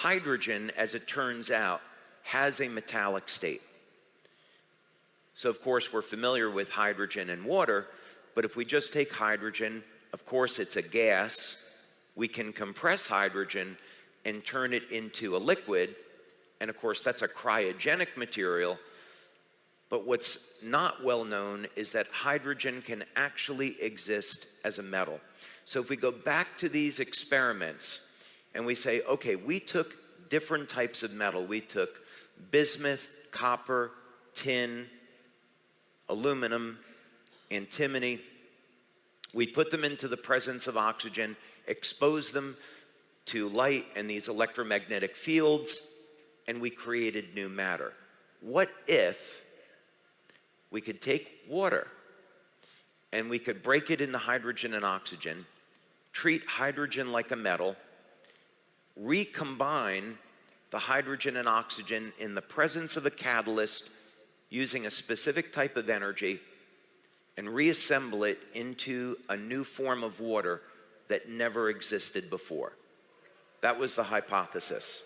hydrogen, as it turns out, has a metallic state. So of course we're familiar with hydrogen and water, but if we just take hydrogen, of course it's a gas. We can compress hydrogen and turn it into a liquid, and of course that's a cryogenic material. But what's not well known is that hydrogen can actually exist as a metal. So if we go back to these experiments and we say, okay, we took different types of metal. We took bismuth, copper, tin, aluminum, antimony. We put them into the presence of oxygen, exposed them to light and these electromagnetic fields, and we created new matter. What if we could take water and we could break it into hydrogen and oxygen, treat hydrogen like a metal, recombine the hydrogen and oxygen in the presence of a catalyst using a specific type of energy, and reassemble it into a new form of water that never existed before? That was the hypothesis.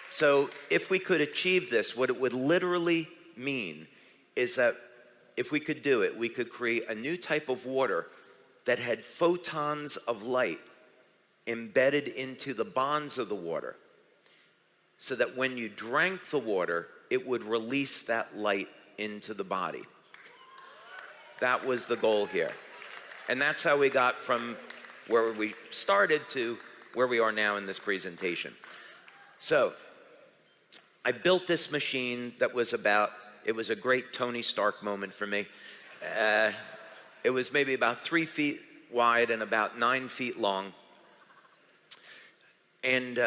So if we could achieve this, what it would literally mean is that if we could do it, we could create a new type of water that had photons of light embedded into the bonds of the water, so that when you drank the water, it would release that light into the body. That was the goal here. And that's how we got from where we started to where we are now in this presentation. So I built this machine that was it was a great Tony Stark moment for me. It was maybe about 3 feet wide and about 9 feet long. And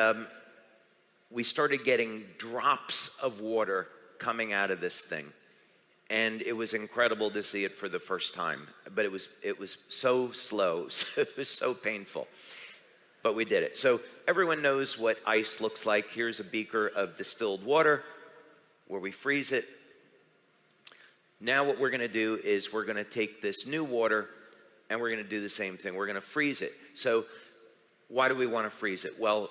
we started getting drops of water coming out of this thing. And it was incredible to see it for the first time. But it was so slow, it was so painful. But we did it. So everyone knows what ice looks like. Here's a beaker of distilled water where we freeze it. Now what we're going to do is we're going to take this new water and we're going to do the same thing. We're going to freeze it. So why do we want to freeze it? Well,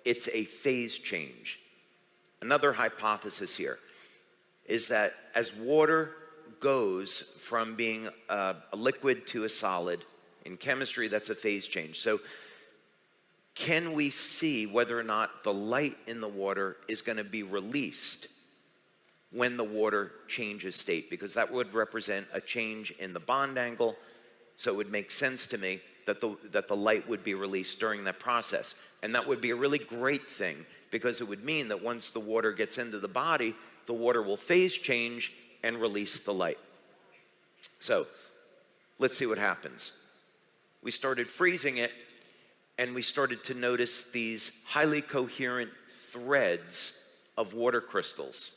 it's a phase change. Another hypothesis here is that as water goes from being a liquid to a solid, in chemistry that's a phase change. So can we see whether or not the light in the water is going to be released when the water changes state? Because that would represent a change in the bond angle. So it would make sense to me that the light would be released during that process. And that would be a really great thing, because it would mean that once the water gets into the body, the water will phase change and release the light. So let's see what happens. We started freezing it, and we started to notice these highly coherent threads of water crystals.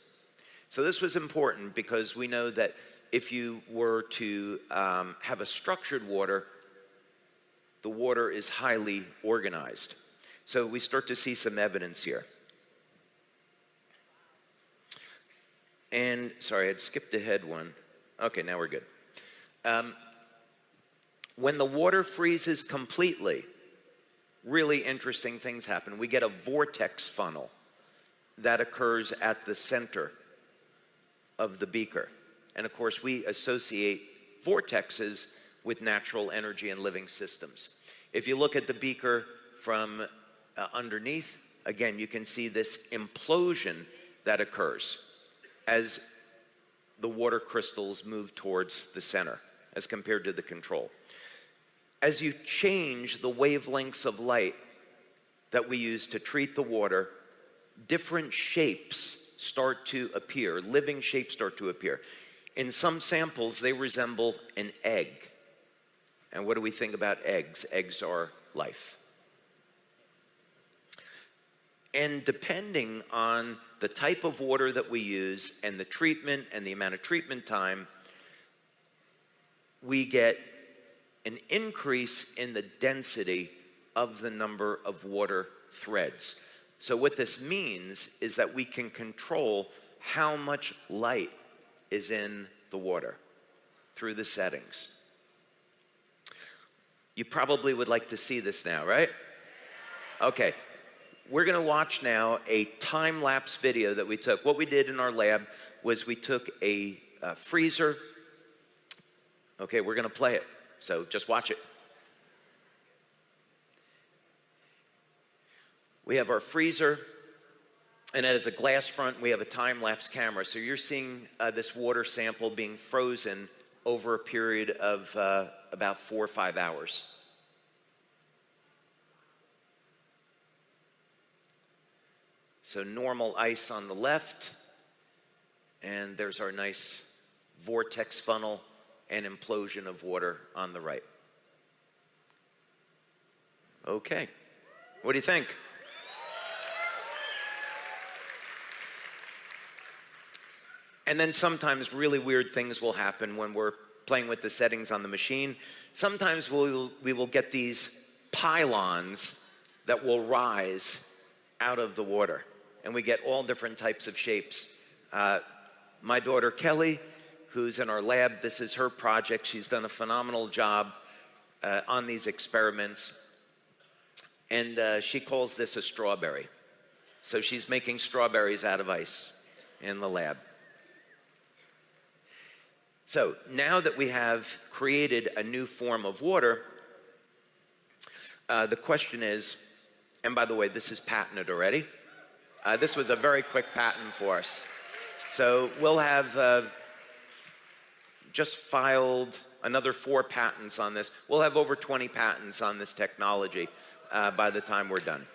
So this was important because we know that if you were to have a structured water, the water is highly organized. So we start to see some evidence here. And sorry, I'd skipped ahead one. Okay, now we're good. When the water freezes completely, really interesting things happen. We get a vortex funnel that occurs at the center of the beaker. And of course, we associate vortexes with natural energy and living systems. If you look at the beaker from underneath, again, you can see this implosion that occurs as the water crystals move towards the center as compared to the control. As you change the wavelengths of light that we use to treat the water, different shapes start to appear, living shapes start to appear. In some samples, they resemble an egg. And what do we think about eggs? Eggs are life. And depending on the type of water that we use and the treatment and the amount of treatment time, we get an increase in the density of the number of water threads. So what this means is that we can control how much light is in the water through the settings. You probably would like to see this now, right? Okay. We're going to watch now a time-lapse video that we took. What we did in our lab was we took a freezer. Okay, we're going to play it, so just watch it. We have our freezer, and it has a glass front. We have a time-lapse camera. So you're seeing this water sample being frozen over a period of about 4 or 5 hours. So normal ice on the left, and there's our nice vortex funnel and implosion of water on the right. Okay, what do you think? And then sometimes really weird things will happen when we're playing with the settings on the machine. Sometimes we will get these pylons that will rise out of the water, and we get all different types of shapes. My daughter Kelly, who's in our lab, this is her project. She's done a phenomenal job on these experiments, and she calls this a strawberry. So she's making strawberries out of ice in the lab. So now that we have created a new form of water, the question is, and by the way, this is patented already. This was a very quick patent for us. So we'll have just filed another 4 patents on this. We'll have over 20 patents on this technology by the time we're done.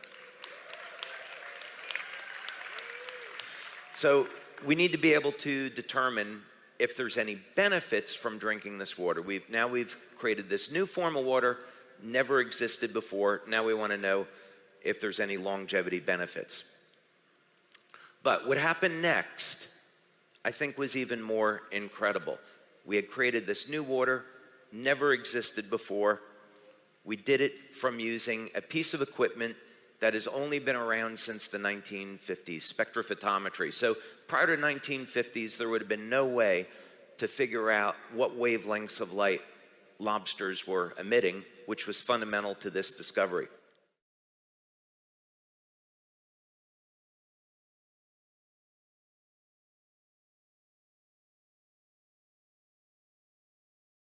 So we need to be able to determine if there's any benefits from drinking this water. We've created this new form of water, never existed before. Now we want to know if there's any longevity benefits. But what happened next, I think, was even more incredible. We had created this new water, never existed before. We did it from using a piece of equipment that has only been around since the 1950s, spectrophotometry. So prior to 1950s, there would have been no way to figure out what wavelengths of light lobsters were emitting, which was fundamental to this discovery.